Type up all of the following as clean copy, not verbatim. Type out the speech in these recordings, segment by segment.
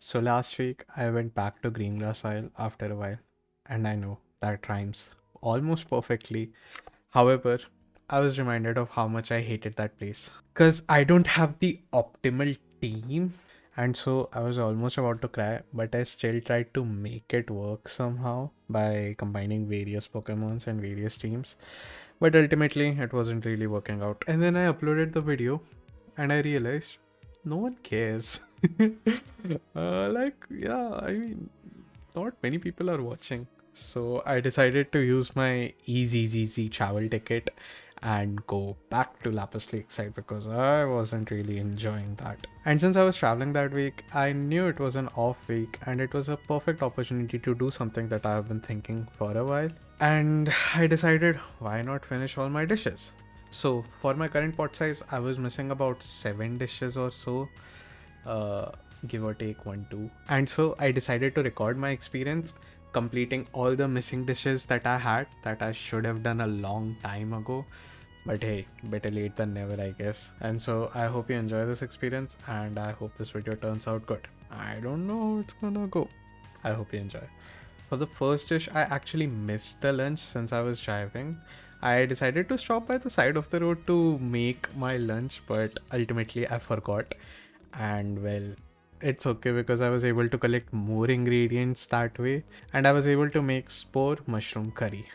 So last week I went back to Greengrass Isle after a while, and I know that rhymes almost perfectly. However, I was reminded of how much I hated that place. Because I don't have the optimal team, and so I was almost about to cry, but I still tried to make it work somehow by combining various Pokemons and various teams. But ultimately, it wasn't really working out. And then I uploaded the video, and I realized no one cares. Yeah, I mean, not many people are watching. So I decided to use my easy travel ticket and go back to Lapis Lakeside because I wasn't really enjoying that. And since I was traveling that week, I knew it was an off week and it was a perfect opportunity to do something that I have been thinking for a while. And I decided, why not finish all my dishes? So for my current pot size, I was missing about 7 dishes or so, uh, give or take 1 2. And so I decided to record my experience completing all the missing dishes that I had that I should have done a long time ago. But hey, better late than never, I guess. And so I hope you enjoy this experience and I hope this video turns out good. I don't know how it's gonna go. I hope you enjoy. For the first dish, I actually missed the lunch since I was driving. I decided to stop by the side of the road to make my lunch, but ultimately I forgot. And well, it's okay because I was able to collect more ingredients that way, and I was able to make spore mushroom curry.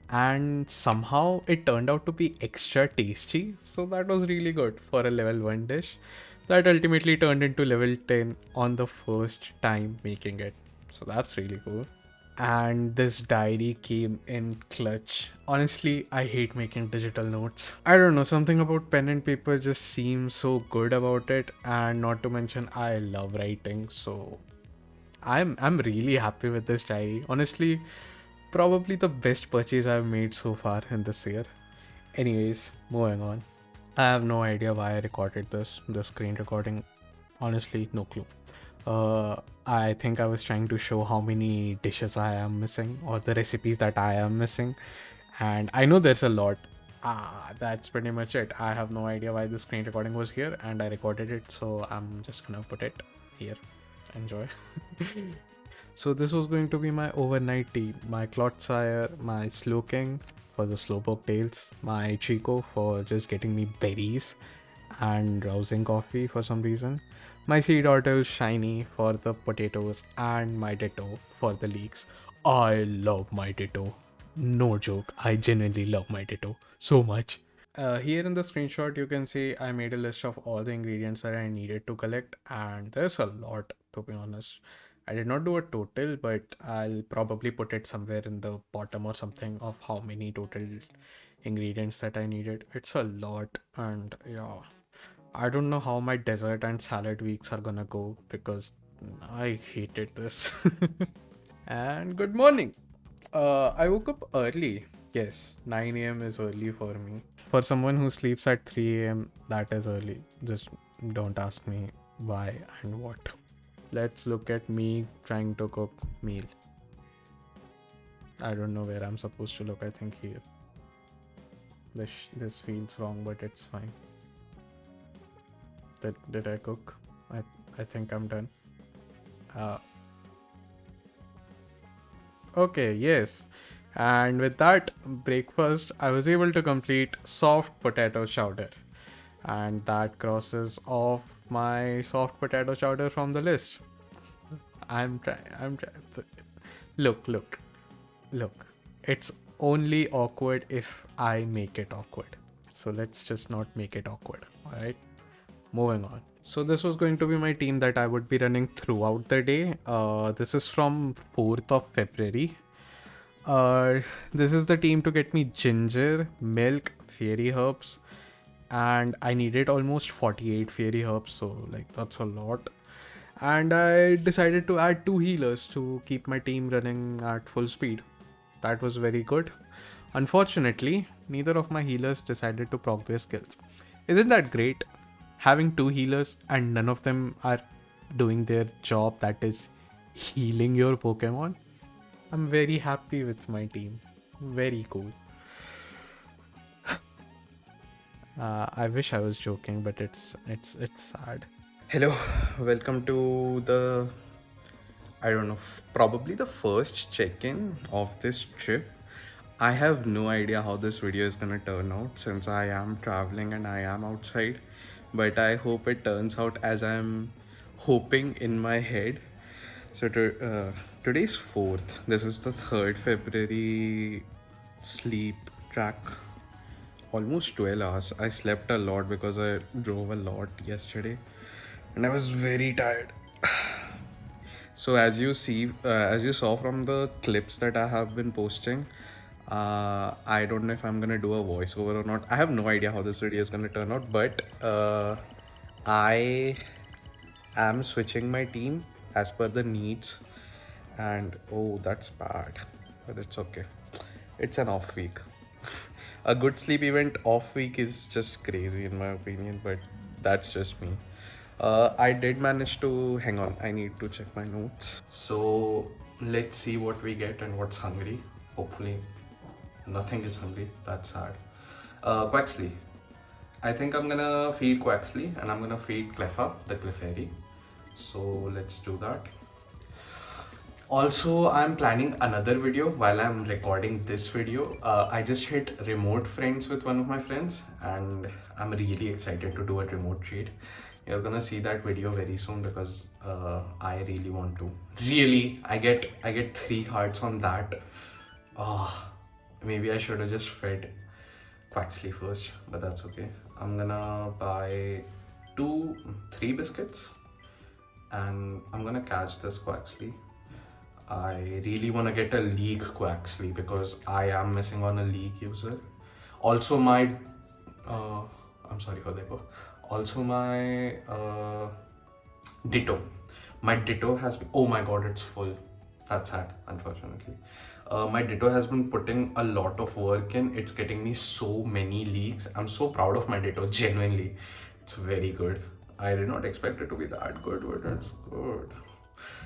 And somehow it turned out to be extra tasty, so that was really good for a level 1 dish that ultimately turned into level 10 on the first time making it. So that's really cool. And this diary came in clutch. Honestly, I hate making digital notes. I don't know, something about pen and paper just seems so good about it, and not to mention I love writing, so I'm really happy with this diary. Honestly, probably the best purchase I've made so far in this year. Anyways, moving on. I have no idea why I recorded the screen recording. Honestly, no clue. I think I was trying to show how many dishes I am missing or the recipes that I am missing. And I know there's a lot. That's pretty much it. I have no idea why the screen recording was here and I recorded it. So I'm just gonna put it here. Enjoy. So this was going to be my overnight tea. My Clotsire, my Slowking for the Slowpoke tails, my Chico for just getting me berries and rousing coffee for some reason. My Sea Turtle Shiny for the potatoes and my Ditto for the leeks. I love my Ditto. No joke, I genuinely love my Ditto so much. Here in the screenshot, you can see I made a list of all the ingredients that I needed to collect, and there's a lot, to be honest. I did not do a total, but I'll probably put it somewhere in the bottom or something of how many total ingredients that I needed. It's a lot, and yeah, I don't know how my dessert and salad weeks are gonna go because I hated this. And good morning. I woke up early. Yes, 9 a.m. is early for me. For someone who sleeps at 3 a.m., that is early. Just don't ask me why and what. Let's look at me trying to cook meal. I don't know where I'm supposed to look. I think here. This feels wrong, but it's fine. Did I cook? I think I'm done. Uh, okay, yes. And with that breakfast, I was able to complete soft potato chowder. And that crosses off my soft potato chowder from the list. I'm trying. Look. It's only awkward if I make it awkward. So let's just not make it awkward. Alright? Moving on. So this was going to be my team that I would be running throughout the day. This is from 4th of February. Uh, this is the team to get me ginger, milk, fairy herbs, and I needed almost 48 fairy herbs, so like that's a lot. And I decided to add 2 healers to keep my team running at full speed. That was very good. Unfortunately, neither of my healers decided to proc their skills. Isn't that great? Having 2 healers and none of them are doing their job, that is healing your Pokemon. I'm very happy with my team. Very cool. I wish I was joking, but it's sad. Hello, welcome to the I don't know, probably the first check-in of this trip. I have no idea how this video is gonna turn out since I am traveling and I am outside, but I hope it turns out as I'm hoping in my head. Today's 4th. This is the 3rd February sleep track. Almost 12 hours. I slept a lot because I drove a lot yesterday and I was very tired. So as you saw from the clips that I have been posting, I don't know if I'm gonna do a voiceover or not. I have no idea how this video is gonna turn out, but I am switching my team as per the needs, and oh, that's bad, but it's okay. It's an off week. A good sleep event off week is just crazy in my opinion, but that's just me. I did manage to hang on. I need to check my notes. So let's see what we get and what's hungry. Hopefully, nothing is hungry. That's sad. Quaxley. I think I'm gonna feed Quaxley and I'm gonna feed Cleffa, the Clefairy. So let's do that. Also, I'm planning another video while I'm recording this video. I just hit remote friends with one of my friends and I'm really excited to do a remote trade. You're gonna see that video very soon because I really want to. Really, I get 3 hearts on that. Maybe I should have just fed Quaxley first, but that's okay. I'm gonna buy 3 biscuits and I'm gonna catch this Quaxley. I really want to get a league Quaxley because I am missing on a league user. Also my I'm sorry for that. Also my Ditto. My Ditto has been, oh my god, it's full. That's sad, unfortunately. My Ditto has been putting a lot of work in. It's getting me so many leagues. I'm so proud of my Ditto, genuinely. It's very good. I did not expect it to be that good, but it's good.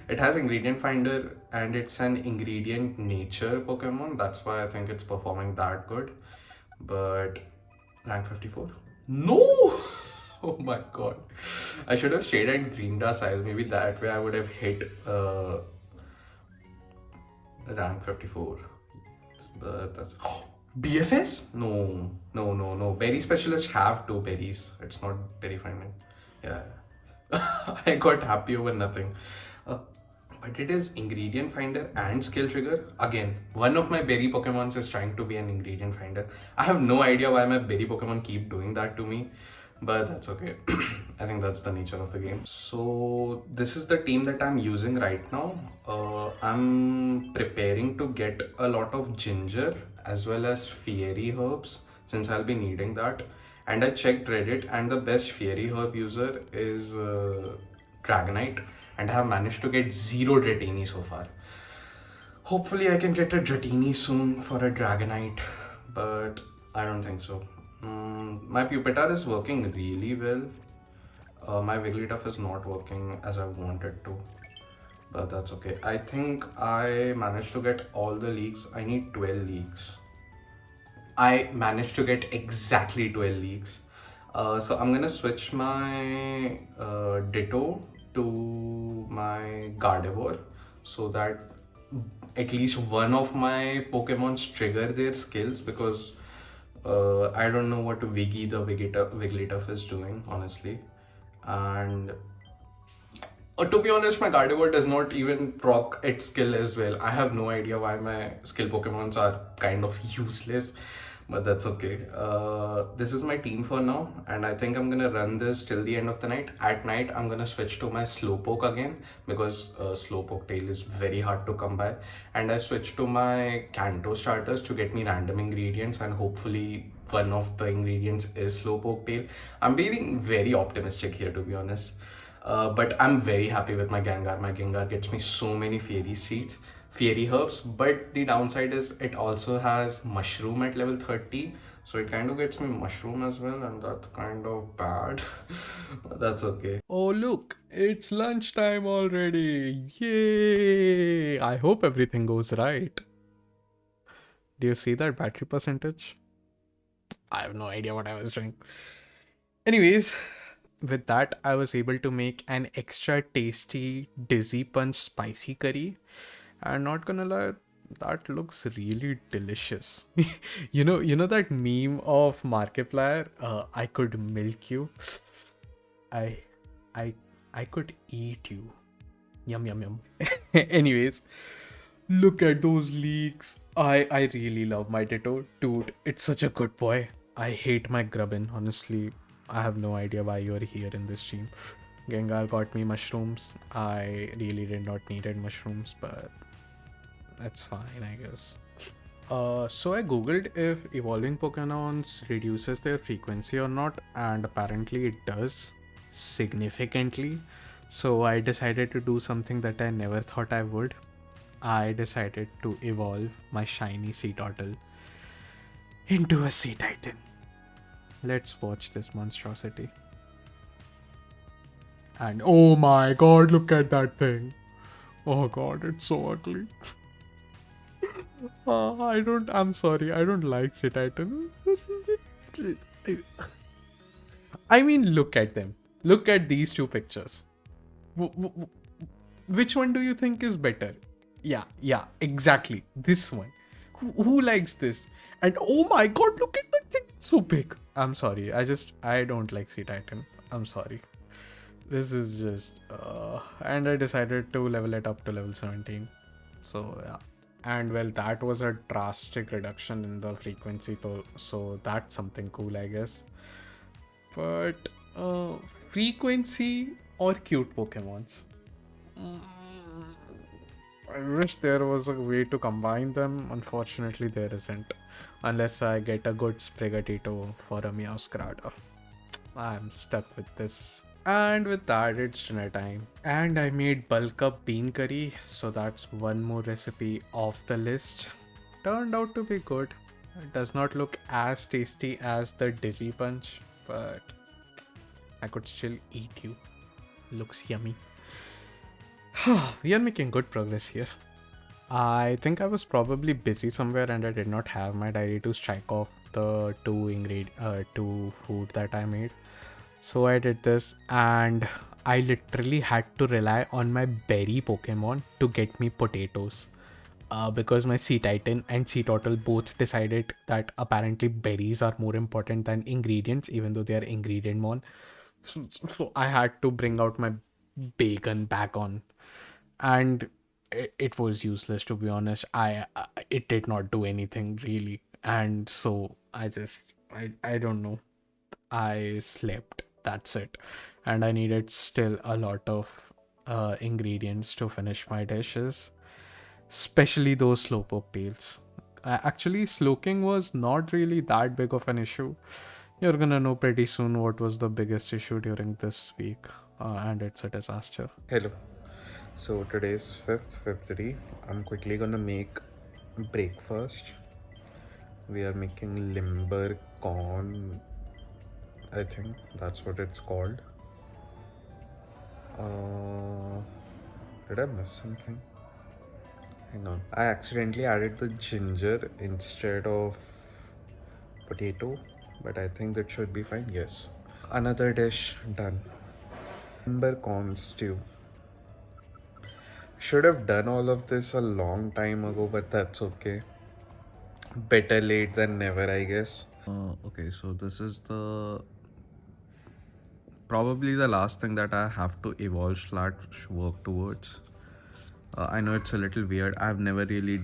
It has ingredient finder and it's an ingredient nature Pokemon. That's why I think it's performing that good. But rank 54? No! Oh my god. I should have stayed at Green Grass Isle. Maybe that way I would have hit rank 54. But that's BFS? No, no, no, no. Berry specialists have 2 berries. It's not berry finding. Yeah. I got happy over nothing. But it is ingredient finder and skill trigger. Again, one of my berry Pokemons is trying to be an ingredient finder. I have no idea why my berry Pokemon keep doing that to me, but that's okay. I think that's the nature of the game. So this is the team that I'm using right now. I'm preparing to get a lot of ginger as well as fairy herbs since I'll be needing that. And I checked Reddit and the best fairy herb user is Dragonite, and I have managed to get 0 Dratini so far. Hopefully I can get a Dratini soon for a Dragonite, but I don't think so. My Pupitar is working really well. My Wigglytuff is not working as I wanted to, but that's okay. I think I managed to get all the leagues. I need 12 leagues. I managed to get exactly 12 leagues. So I'm gonna switch my Ditto to my Gardevoir so that at least one of my Pokemons trigger their skills, because I don't know what Wiggy the Wigglytuff is doing, honestly. And to be honest, my Gardevoir does not even proc its skill as well. I have no idea why my skill Pokemons are kind of useless, but that's okay. This is my team for now, and I think I'm gonna run this till the end of the night. At night, I'm gonna switch to my Slowpoke again because Slowpoke tail is very hard to come by, and I switch to my Kanto starters to get me random ingredients, and hopefully one of the ingredients is Slowpoke tail. I'm being very optimistic here, to be honest. But I'm very happy with my Gengar. My Gengar gets me so many fairy seeds, fairy herbs, but the downside is it also has mushroom at level 30, so it kind of gets me mushroom as well, and that's kind of bad. But that's okay. Oh look, it's lunchtime already. Yay! I hope everything goes right. Do you see that battery percentage? I have no idea what I was doing. Anyways, with that, I was able to make an extra tasty Dizzy Punch spicy curry. And not gonna lie, that looks really delicious. You know that meme of Markiplier, I could milk you. I I I could eat you. Yum yum yum. Anyways, look at those leaks. I really love my Ditto. Dude, it's such a good boy. I hate my grubbin, honestly. I have no idea why you're here in this stream. Gengar got me mushrooms. I really did not needed mushrooms, but that's fine, I guess. So I googled if evolving Pokemons reduces their frequency or not, and apparently it does significantly. So I decided to do something that I never thought I would. I decided to evolve my shiny Sea Turtle into a Sea Titan. Let's watch this monstrosity. And oh my god, look at that thing. Oh god, it's so ugly. I'm sorry, I don't like Sea Titan. I mean, look at them. Look at these two pictures. Which one do you think is better? Yeah, exactly. This one. Who likes this? And oh my god, look at that thing. It's so big. I'm sorry. I don't like Sea Titan. I'm sorry. This is just. And I decided to level it up to level 17. So, yeah. And well, that was a drastic reduction in the frequency, though. So, that's something cool, I guess. But, frequency or cute Pokemons? I wish there was a way to combine them. Unfortunately, there isn't. Unless I get a good Sprigatito for a Meowscarada. I'm stuck with this. And with that, it's dinner time. And I made bulk up bean curry, so that's one more recipe off the list. Turned out to be good. It does not look as tasty as the Dizzy Punch, but I could still eat you. Looks yummy. We are making good progress here. I think I was probably busy somewhere and I did not have my diary to strike off the two food that I made. So I did this and I literally had to rely on my berry Pokemon to get me potatoes. Because my Sea Titan and Sea Turtle both decided that apparently berries are more important than ingredients, even though they are ingredient mon. So I had to bring out my bacon back on, and it was useless, to be honest. I it did not do anything really, and so I don't know. I slept. That's it, and I needed still a lot of ingredients to finish my dishes, especially those slowpoke tails. Actually, sloking was not really that big of an issue. You're gonna know pretty soon what was the biggest issue during this week, and it's a disaster. Hello. So today's 5th February. I'm quickly gonna make breakfast. We are making limber corn. I think that's what it's called. Uh, did I miss something? Hang on. I accidentally added the ginger instead of potato, but I think that should be fine. Yes. Another dish done. Limber corn stew. Should have done all of this a long time ago, but that's okay. Better late than never, I guess. Okay, so this is the probably the last thing that I have to evolve slash work towards. I know it's a little weird. I've never really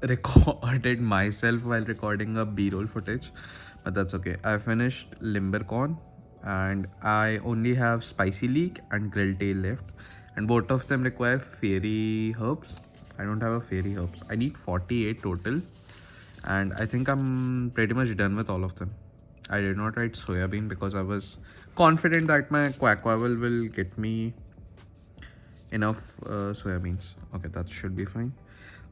recorded myself while recording a B-roll footage, but that's okay. I finished Limbercorn and I only have Spicy Leek and Grilled Tail left, and both of them require fairy herbs. I don't have a fairy herbs. I need 48 total, and I think I'm pretty much done with all of them. I did not write soya bean because I was confident that my Quackwavel will get me enough soya beans. Okay, that should be fine.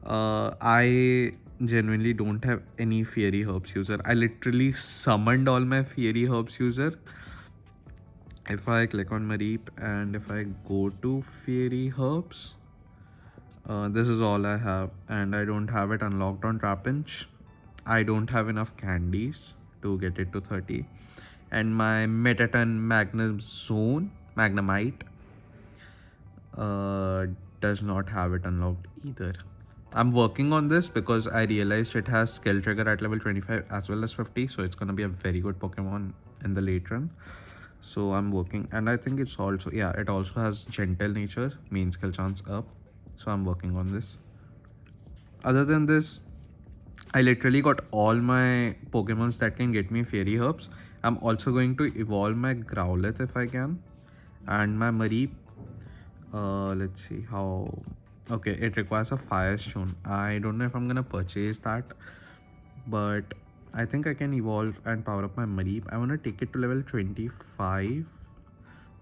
I genuinely don't have any fairy herbs user. I literally summoned all my fairy herbs user. If I click on Mareep and if I go to fairy herbs, this is all I have, and I don't have it unlocked on Trapinch. I don't have enough candies to get it to 30. and my Metaton Magnemite uh, does not have it unlocked either. I'm working on this because I realized it has skill trigger at level 25 as well as 50, so it's gonna be a very good Pokemon in the late run. So I'm working, and I think it's also, yeah, it also has gentle nature, main skill chance up. So I'm working on this. Other than this, I literally got all my Pokemons that can get me fairy herbs. I'm also going to evolve my Growlithe if I can, and my Mareep. Let's see how. Okay, it requires a Firestone. I don't know if I'm gonna purchase that, but I think I can evolve and power up my Mareep. I wanna take it to level 25,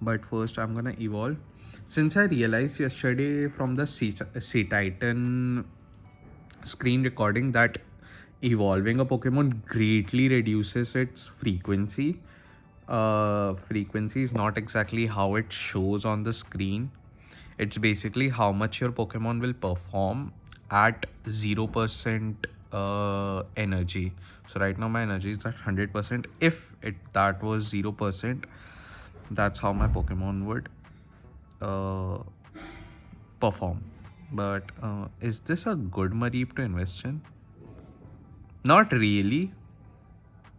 but first I'm gonna evolve. Since I realized yesterday from the Sea Titan screen recording that evolving a Pokemon greatly reduces its frequency. Frequency is not exactly how it shows on the screen. It's basically how much your Pokemon will perform at 0% energy. So right now my energy is at 100%. If it that was 0%, that's how my Pokemon would uh, perform. But is this a good Mareep to invest in? Not really.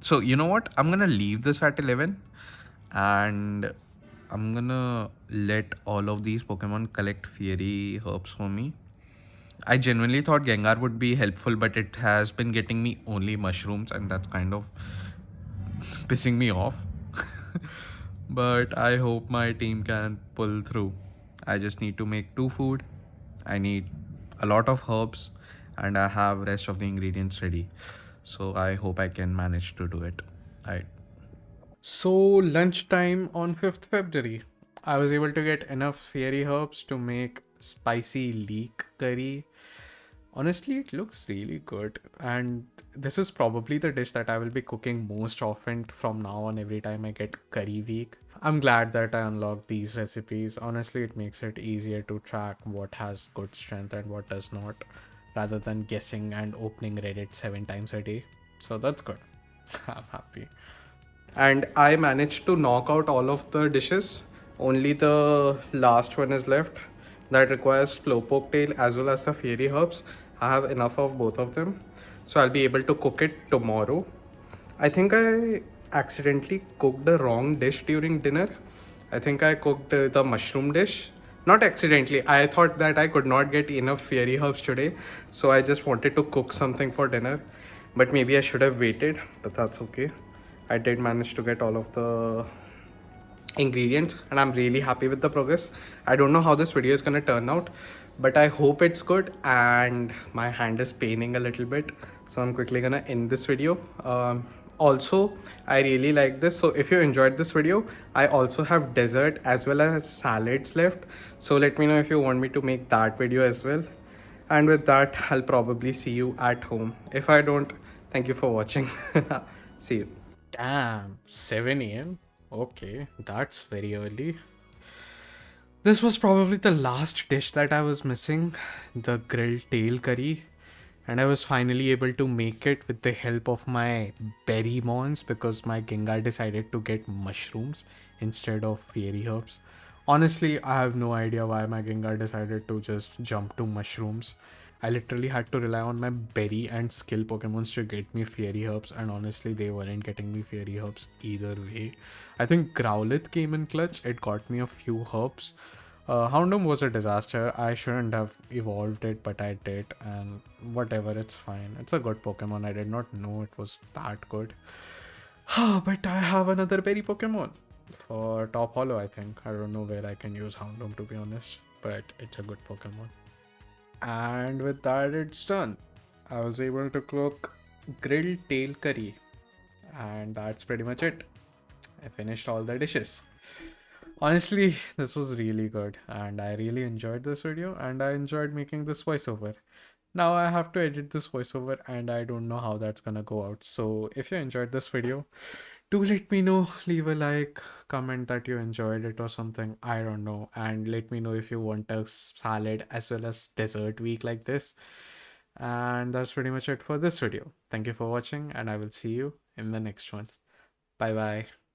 So you know what? I'm gonna leave this at 11, and I'm gonna let all of these Pokemon collect fairy herbs for me. I genuinely thought Gengar would be helpful, but it has been getting me only mushrooms, and that's kind of pissing me off. But I hope my team can pull through. I just need to make two food. I need a lot of herbs, and I have rest of the ingredients ready. So I hope I can manage to do it. I So, lunchtime on 5th February, I was able to get enough fairy herbs to make spicy leek curry. Honestly, it looks really good, and this is probably the dish that I will be cooking most often from now on every time I get curry week. I'm glad that I unlocked these recipes. Honestly, it makes it easier to track what has good strength and what does not, rather than guessing and opening Reddit 7 times a day. So that's good. I'm happy. And I managed to knock out all of the dishes. Only the last one is left that requires slowpoke tail as well as the fairy herbs. I have enough of both of them, so I'll be able to cook it tomorrow. I think I accidentally cooked the wrong dish during dinner. I think I cooked the mushroom dish. Not accidentally. I thought that I could not get enough fairy herbs today, so I just wanted to cook something for dinner. But maybe I should have waited, but that's okay. I did manage to get all of the ingredients, and I'm really happy with the progress. I don't know how this video is going to turn out, but I hope it's good. And my hand is paining a little bit, so I'm quickly going to end this video. Also, I really like this, so if you enjoyed this video, I also have dessert as well as salads left, so let me know if you want me to make that video as well. And with that, I'll probably see you at home. If I don't, thank you for watching. See you. Damn, 7 a.m. Okay, that's very early. This was probably the last dish that I was missing, the grilled tail curry. And I was finally able to make it with the help of my berry mons because my Gengar decided to get mushrooms instead of fairy herbs. Honestly, I have no idea why my Gengar decided to just jump to mushrooms. I literally had to rely on my berry and skill Pokemons to get me fairy herbs, and honestly, they weren't getting me fairy herbs either way. I think Growlithe came in clutch, it got me a few herbs. Houndoom was a disaster. I shouldn't have evolved it, but I did, and whatever, it's fine. It's a good Pokemon. I did not know it was that good. But I have another berry Pokemon for Top Hollow, I think. I don't know where I can use Houndoom to be honest, but it's a good Pokemon. And with that, it's done. I was able to cook grilled tail curry, and that's pretty much it. I finished all the dishes. Honestly, this was really good, and I really enjoyed this video, and I enjoyed making this voiceover. Now I have to edit this voiceover, and I don't know how that's gonna go out. So if you enjoyed this video, do let me know. Leave a like, comment that you enjoyed it or something. I don't know. And let me know if you want a salad as well as dessert week like this. And that's pretty much it for this video. Thank you for watching, and I will see you in the next one. Bye bye.